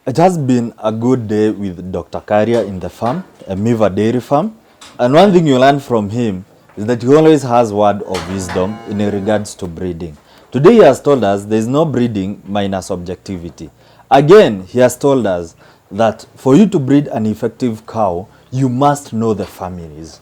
It has been a good day with Dr. Karia in the farm, a Miva dairy farm. And one thing you learn from him is that he always has word of wisdom in regards to breeding. Today he has told us there is no breeding minus objectivity. Again, he has told us that for you to breed an effective cow, you must know the families.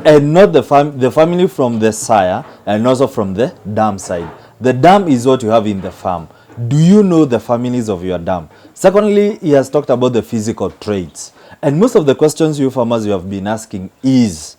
And not the family from the sire and also from the dam side. The dam is what you have in the farm. Do you know the families of your dam? Secondly, he has talked about the physical traits. And most of the questions you farmers you have been asking is,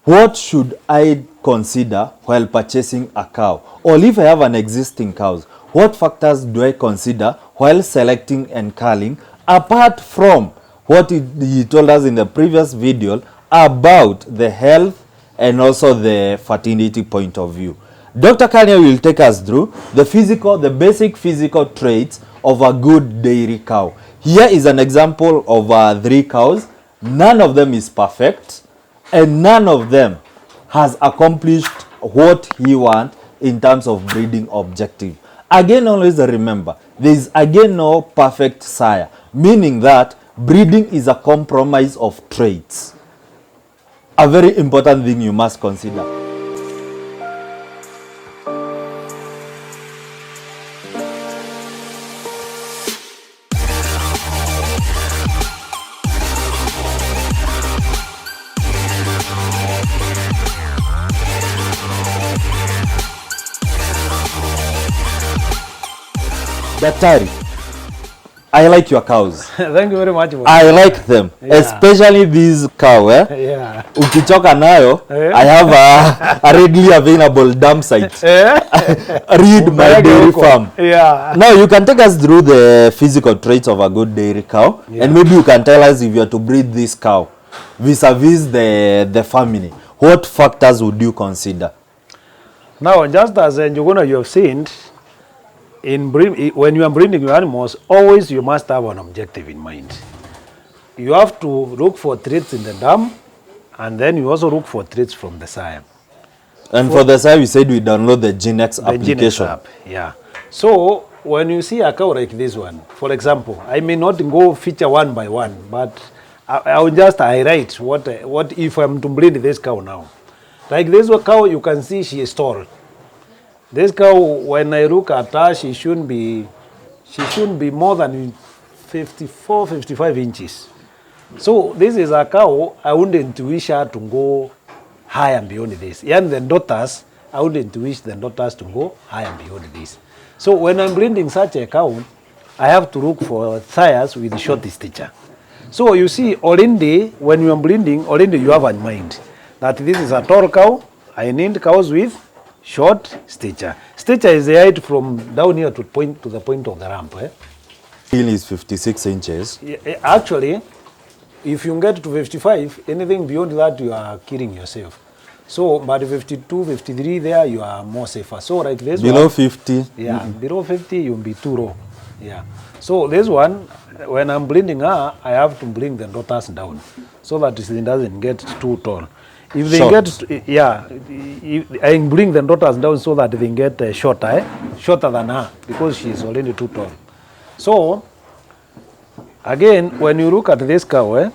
what should I consider while purchasing a cow? Or if I have an existing cows, what factors do I consider while selecting and culling, apart from what he told us in the previous video about the health and also the fertility point of view. Dr. Kanya will take us through the basic physical traits of a good dairy cow. Here is an example of 3 cows. None of them is perfect, and none of them has accomplished what he wants in terms of breeding objective. Again, always remember, there is again no perfect sire, meaning that breeding is a compromise of traits. A very important thing you must consider. Daktari, I like your cows. Thank you very much. I like them, especially this cow. Yeah. Ukichoka nayo, I have a readily available dam site. Read my dairy farm. Yeah. Now you can take us through the physical traits of a good dairy cow, and maybe you can tell us if you are to breed this cow vis-a-vis the family. What factors would you consider? Now, just as Njuguna, you have seen, when you are breeding your animals, always you must have an objective in mind. You have to look for traits in the dam, and then you also look for traits from the sire. And for the sire, we said we download the GeneX application. App, yeah. So when you see a cow like this one, for example, I may not go feature one by one, but I will just highlight what if I'm to breed this cow now. Like this cow, you can see she is tall. This cow, when I look at her, she shouldn't be more than 54, 55 inches. So this is a cow, I wouldn't wish her to go higher and beyond this. And the daughters, I wouldn't wish the daughters to go higher and beyond this. So when I'm breeding such a cow, I have to look for sires with short stature. So you see, already, when you are breeding, already you have in mind that this is a tall cow. I need cows with short stature. Stature is the height from down here to the point of the ramp. Heel is 56 inches. Actually, if you get to 55, anything beyond that, you are killing yourself. So, but 52, 53, there you are more safer. So, like this below one, 50? Yeah, below 50, you'll be too low. Yeah. So, this one, when I'm breeding her, I have to bring the daughters down so that it doesn't get too tall. If they I bring the daughters down so that they get shorter than her, because she is already too tall. So, again, when you look at this cow,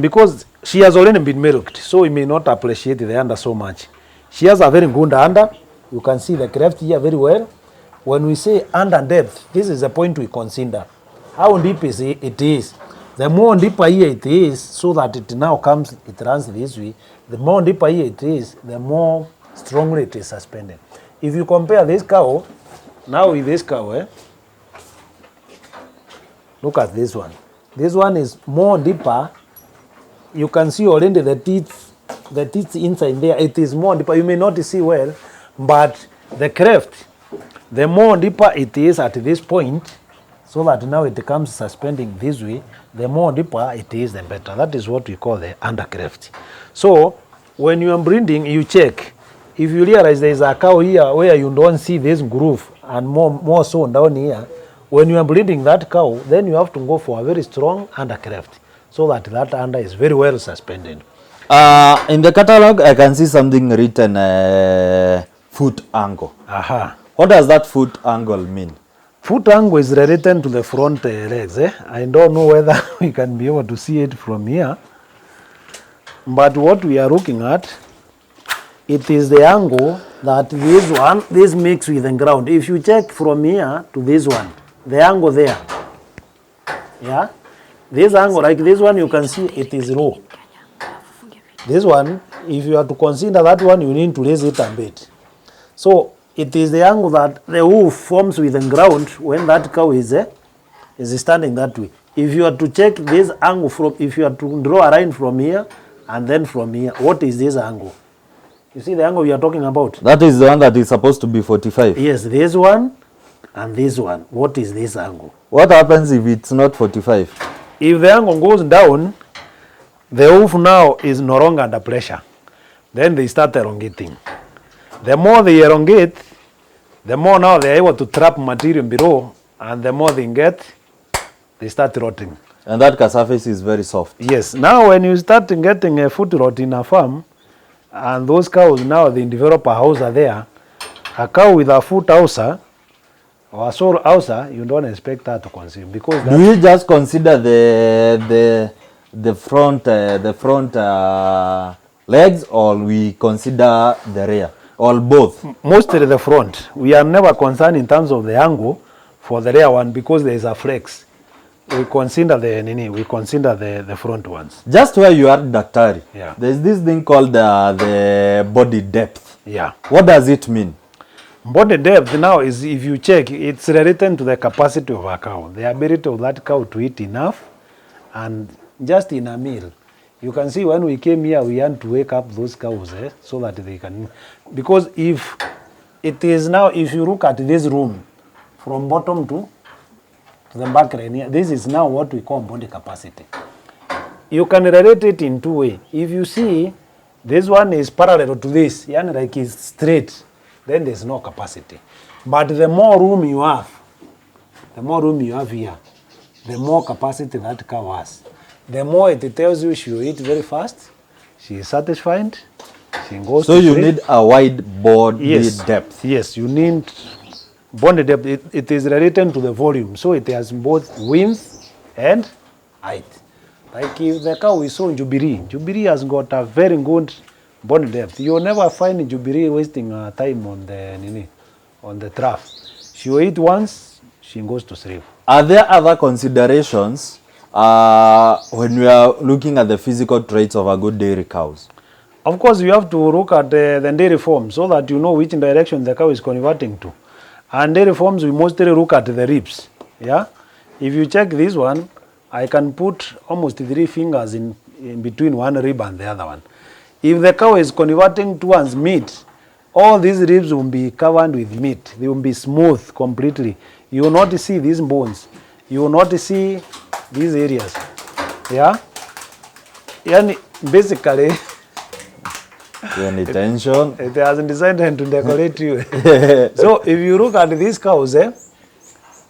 because she has already been milked, so you may not appreciate the under so much. She has a very good under. You can see the cleft here very well. When we say under depth, this is the point we consider. How deep is it is. The more deeper here it is, so that it now comes, it runs this way, the more deeper here it is, the more strongly it is suspended. If you compare this cow, now with this cow, look at this one. This one is more deeper. You can see already the teeth inside there, it is more deeper. You may not see well, but the cleft, the more deeper it is at this point, so that now it comes suspending this way, the more deeper it is, the better. That is what we call the undercleft. So, when you are breeding, you check. If you realize there is a cow here where you don't see this groove and more so down here, when you are breeding that cow, then you have to go for a very strong undercleft so that under is very well suspended. In the catalog, I can see something written foot angle. Aha. What does that foot angle mean? Foot angle is related to the front legs. I don't know whether we can be able to see it from here. But what we are looking at, it is the angle that this makes with the ground. If you check from here to this one, the angle there, yeah, this angle, like this one, you can see it is low. This one, if you are to consider that one, you need to raise it a bit. So it is the angle that the hoof forms with the ground when that cow is standing that way. If you are to check this angle from, if you are to draw a line from here and then from here, what is this angle? You see the angle we are talking about? That is the one that is supposed to be 45. Yes, this one and this one. What is this angle? What happens if it's not 45? If the angle goes down, the hoof now is no longer under pressure. Then they start elongating. The more they elongate, the more now they are able to trap material below, and the more they start rotting. And that surface is very soft. Yes. Now when you start getting a foot rot in a farm, and those cows now they develop a hauser there, a cow with a foot hauser or a sole hauser, you don't expect her to consume, because do you just consider the front legs, or we consider the rear, or both? Mostly the front. We are never concerned in terms of the angle for the rear one, because there is a flex. We consider the front ones. Just where you are, Daktari, Yeah. there's this thing called the body depth. Yeah. What does it mean? Body depth now is, if you check, it's related to the capacity of a cow, the ability of that cow to eat enough, and just in a meal. You can see when we came here, we had to wake up those cows so that they can, because if it is now, if you look at this room from bottom to the back right here, this is now what we call body capacity. You can relate it in two ways. If you see this one is parallel to this, yani like it's straight, then there's no capacity. But the more room you have here, the more capacity that cow has. The more it tells you she will eat very fast, she is satisfied, she goes So to you sleep. need a wide body depth. Yes, you need body depth. It is related to the volume, so it has both width and height. Like if the cow we saw in Jubilee has got a very good body depth. You'll never find Jubilee wasting time on the trough. She will eat once, she goes to sleep. Are there other considerations when we are looking at the physical traits of a good dairy cows? Of course, you have to look at the dairy form so that you know which direction the cow is converting to. And dairy forms, we mostly look at the ribs. Yeah. If you check this one, I can put almost 3 fingers in between one rib and the other one. If the cow is converting towards meat, all these ribs will be covered with meat. They will be smooth completely. You will not see these bones. You will not see these areas. Yeah. Yani basically, Any tension? it has decided to decorate you. So if you look at these cows,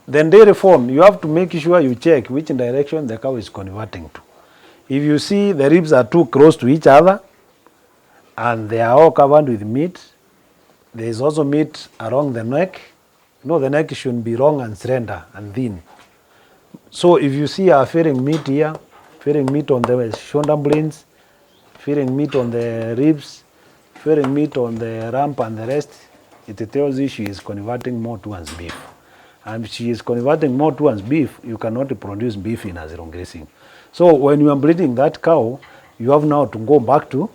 then dairy form, you have to make sure you check which direction the cow is converting to. If you see the ribs are too close to each other and they are all covered with meat, there is also meat along the neck. No, the neck should be long and slender and thin. So if you see her feeding meat here, feeding meat on the shoulder blades, feeding meat on the ribs, feeding meat on the rump and the rest, it tells you she is converting more towards beef. And if she is converting more towards beef, you cannot produce beef in as long grazing. So when you are breeding that cow, you have now to go back to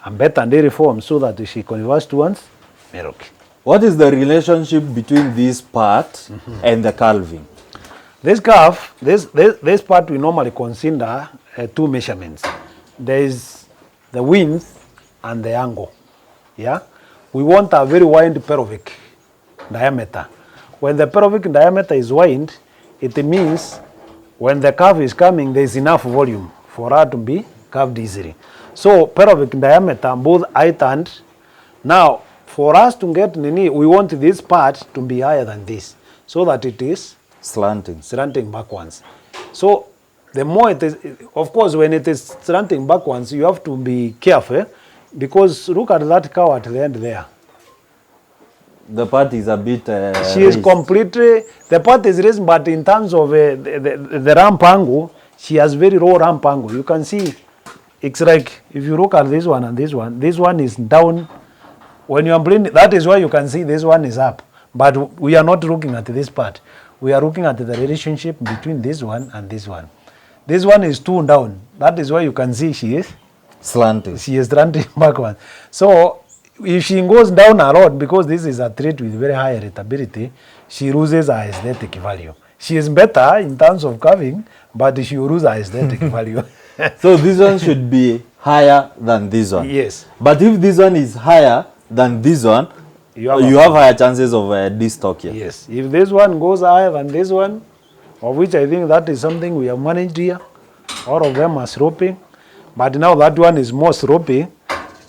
a better dairy form so that she converts towards milk. What is the relationship between this part and the calving? This calf, this part we normally consider 2 measurements. There is the width and the angle. Yeah, we want a very wide pelvic diameter. When the pelvic diameter is wide, it means when the calf is coming, there is enough volume for her to be calved easily. So pelvic diameter, both height and, now for us to get we want this part to be higher than this, so that it is slanting backwards. So the more it is, of course, when it is slanting backwards, you have to be careful, because look at that cow at the end there. The part is a bit She is raised. completely, the part is raised, but in terms of the ramp angle, she has very low ramp angle. You can see, it's like, if you look at this one this one is down. When you are blending, that is why you can see this one is up. But we are not looking at this part. We are looking at the relationship between this one and this one. This one is too down. That is why you can see she is Slanting. slanting backward. So if she goes down a lot, because this is a trait with very high irritability, she loses her aesthetic value. She is better in terms of curving, but she will lose her aesthetic value. So this one should be higher than this one. Yes. But if this one is higher than this one, You you have have, a- higher chances of dystocia. Yes. If this one goes higher than this one, of which I think that is something we have managed here, all of them are sloping. But now that one is more sloping.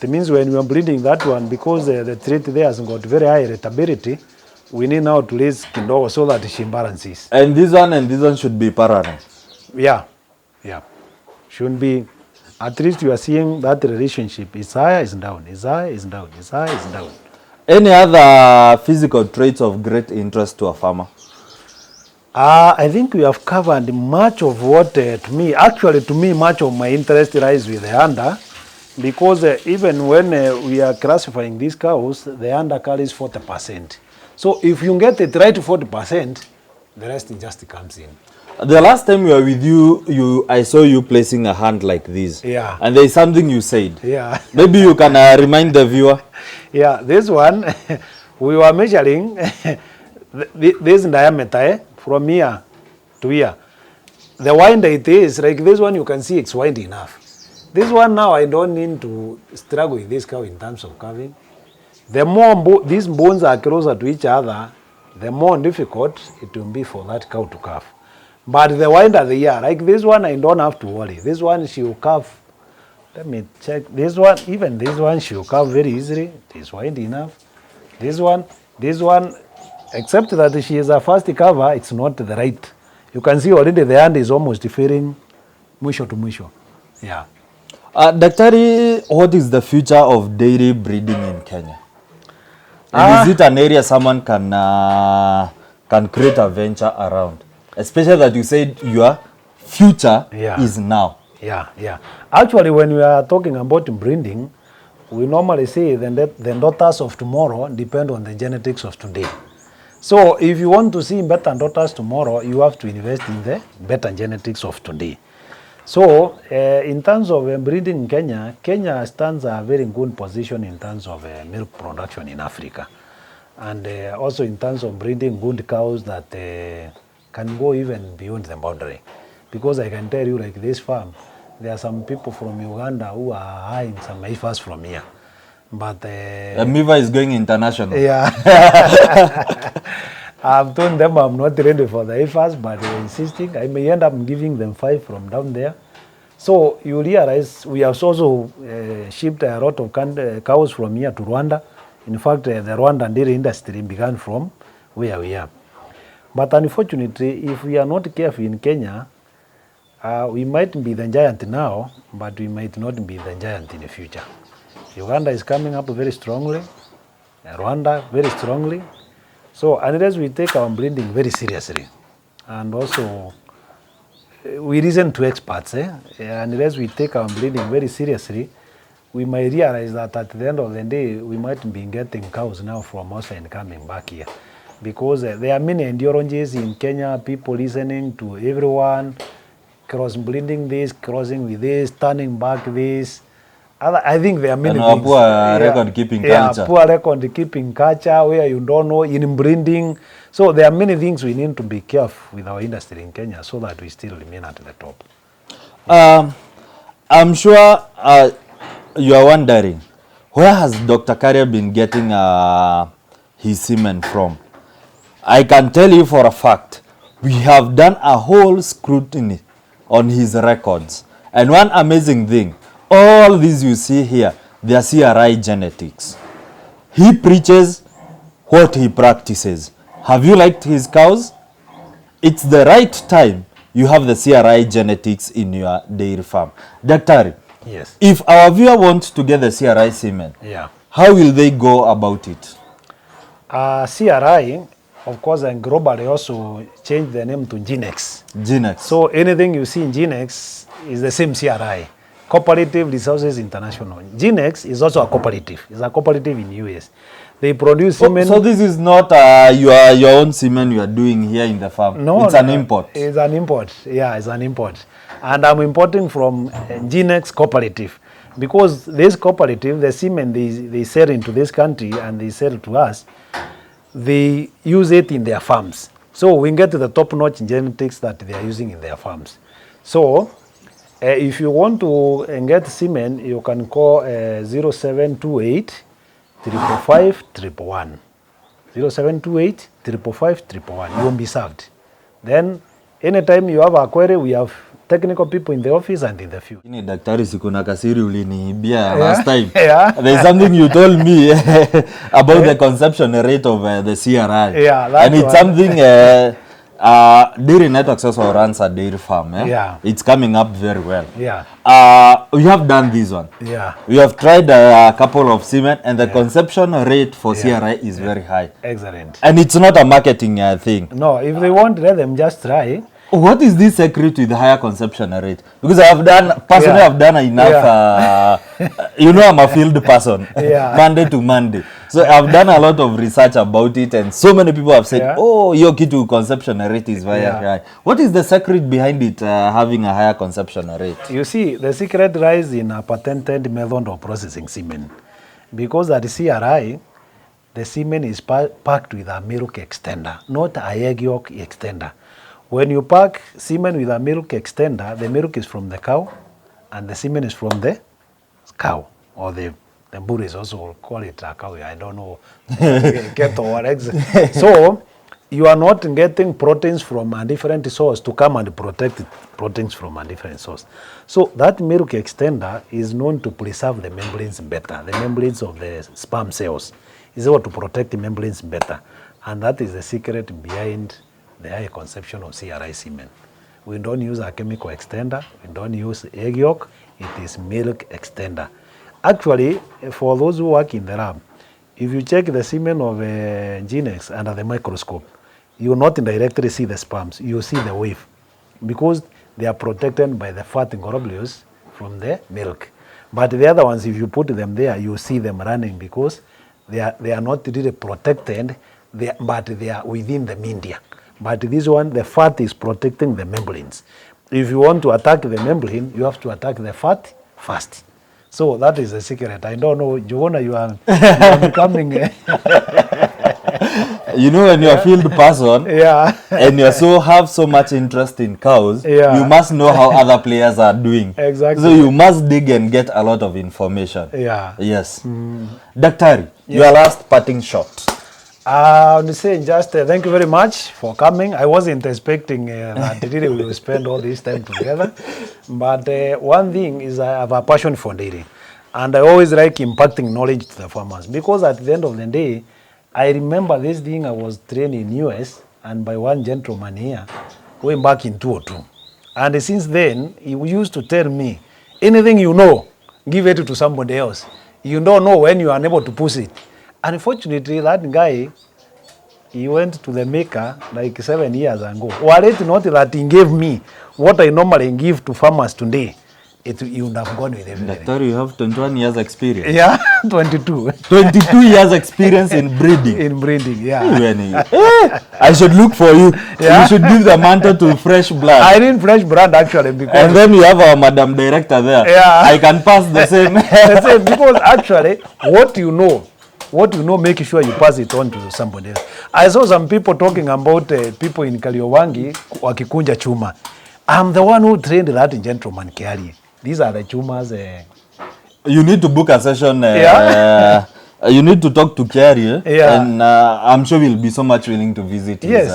It means when we are bleeding that one, because the trait there has got very high irritability, we need now to raise kidogo so that she balances. And this one should be parallel. Yeah, yeah. Shouldn't be, at least you are seeing that relationship. It's higher, it's down, it's higher, it's down, it's higher, it's down. Any other physical traits of great interest to a farmer? I think we have covered much of what, to me, much of my interest lies with the under, because even when we are classifying these cows, the under carries 40%. So if you get it right to 40%, the rest just comes in. The last time we were with you, I saw you placing a hand like this. Yeah. And there is something you said. Yeah. Maybe you can remind the viewer. Yeah, this one, we were measuring this diameter from here to here. The wider it is, like this one, you can see it's wide enough. This one now, I don't need to struggle with this cow in terms of carving. The more these bones are closer to each other, the more difficult it will be for that cow to carve. But the wider they are, like this one, I don't have to worry. This one, she will carve. Let me check. This one, even this one, she will carve very easily. It is wide enough. This one, except that she is a fast carver, it's not the right. You can see already the hand is almost differing mwisho to mwisho. Yeah. Daktari, what is the future of dairy breeding in Kenya? And is it an area someone can create a venture around? Especially that you said your future is now. Yeah. Actually, when we are talking about breeding, we normally say the daughters of tomorrow depend on the genetics of today. So if you want to see better daughters tomorrow, you have to invest in the better genetics of today. So in terms of breeding in Kenya, Kenya stands a very good position in terms of milk production in Africa. And also in terms of breeding good cows that can go even beyond the boundary. Because I can tell you, like this farm, there are some people from Uganda who are hiring some heifers from here. But Miva is going international. yeah. I've told them I'm not ready for the heifers, but they're insisting. I may end up giving them 5 from down there. So you realize we have also shipped a lot of cows from here to Rwanda. In fact, the Rwandan dairy industry began from where we are. But unfortunately, if we are not careful in Kenya, we might be the giant now, but we might not be the giant in the future. Uganda is coming up very strongly, Rwanda very strongly. So unless we take our breeding very seriously, and also we listen to experts, unless we take our breeding very seriously, we might realize that at the end of the day, we might be getting cows now from outside coming back here. Because there are many endurances in Kenya, people listening to everyone, cross-breeding this, crossing with this, turning back this. I think there are many things. Poor record-keeping culture. Poor record-keeping culture where you don't know in breeding. So there are many things we need to be careful with our industry in Kenya so that we still remain at the top. I'm sure you are wondering, where has Dr. Carrier been getting his semen from? I can tell you for a fact, we have done a whole scrutiny on his records. And one amazing thing, all these you see here, they are CRI genetics. He preaches what he practices. Have you liked his cows? It's the right time you have the CRI genetics in your dairy farm. Daktari, yes. If our viewer wants to get the CRI semen, how will they go about it? CRI, of course, and globally also changed the name to GeneX. GeneX. So anything you see in GeneX is the same CRI, Cooperative Resources International. GeneX is also a cooperative. It's a cooperative in US. They produce semen. So this is not your own semen you are doing here in the farm. No, it's an import. It's an import. Yeah, it's an import. And I'm importing from GeneX Cooperative. Because this cooperative, the semen they sell into this country and they sell to us, they use it in their farms. So we get the top-notch genetics that they are using in their farms. So if you want to get semen, you can call 0728 345 111. 0728 345 111. You won't be served. Then anytime you have a query, we have technical people in the office and in the field. Ini daktari sikuna kasiri uliniibia last time. Yeah. There's something you told me about the conception rate of the CRI. Yeah, and it's something Dairy Networks also runs a dairy farm. Yeah. It's coming up very well. Yeah. We have done this one. Yeah. We have tried a couple of semen and the conception rate for CRI is very high. Excellent. And it's not a marketing thing. No, if they want, let them just try. What is this secret with the higher conception rate? Because I have done, personally, I've done enough, you know, I'm a field person, Monday to Monday. So I've done a lot of research about it and so many people have said, oh, your kitu conception rate is very high. What is the secret behind it having a higher conception rate? You see, the secret lies in a patented method of processing semen. Because at CRI, the semen is packed with a milk extender, not a egg yolk extender. When you pack semen with a milk extender, the milk is from the cow and the semen is from the cow. Or the Buddhists also call it a cow. I don't know. Cattle or eggs. So you are not getting proteins from a different source to come and protect proteins from a different source. So that milk extender is known to preserve the membranes better. The membranes of the sperm cells is able to protect the membranes better. And that is the secret behind the high conception of CRI semen. We don't use a chemical extender, we don't use egg yolk, it is milk extender. Actually, for those who work in the lab, if you check the semen of GeneX under the microscope, you will not directly see the sperms, you see the wave, because they are protected by the fat globules from the milk. But the other ones, if you put them there, you see them running because they are not really protected, but they are within the media. But this one, the fat is protecting the membranes. If you want to attack the membrane, you have to attack the fat first. So that is the secret. I don't know, Joanna, you are becoming... You know, when you're a field person and you have so much interest in cows, you must know how other players are doing. Exactly. So you must dig and get a lot of information. Yeah. Yes. Daktari, your last parting shot. I would say just thank you very much for coming. I wasn't expecting that really we will spend all this time together. But one thing is I have a passion for dairy. And I always like imparting knowledge to the farmers. Because at the end of the day, I remember this thing I was trained in US and by one gentleman here going back in 2002. And since then, he used to tell me, anything you know, give it to somebody else. You don't know when you are unable to push it. Unfortunately, that guy, he went to the maker like 7 years ago. Were it not that he gave me what I normally give to farmers today, you would have gone with everything. Doctor, you have 21 years experience. Yeah, 22. 22 years experience in breeding. In breeding, yeah. I should look for you. You should give the mantle to Fresh Blood. I need Fresh Blood actually. Because and then you have our Madam Director there. Yeah. I can pass the same. The same, because actually, what you know, make sure you pass it on to somebody else. I saw some people talking about people in Kariobangi wakikunja chuma. I'm the one who trained that gentleman Kiari. These are the chumas. You need to book a session. You need to talk to Kiari. And I'm sure we'll be so much willing to visit his,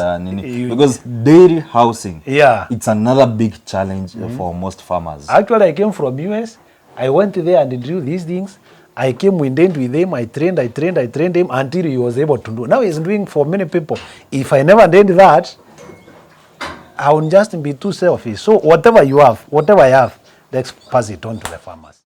because dairy housing, it's another big challenge for most farmers. Actually, I came from US. I went there and drew these things. I came with him, I trained him until he was able to do. Now he's doing for many people. If I never did that, I would just be too selfish. So whatever you have, whatever I have, let's pass it on to the farmers.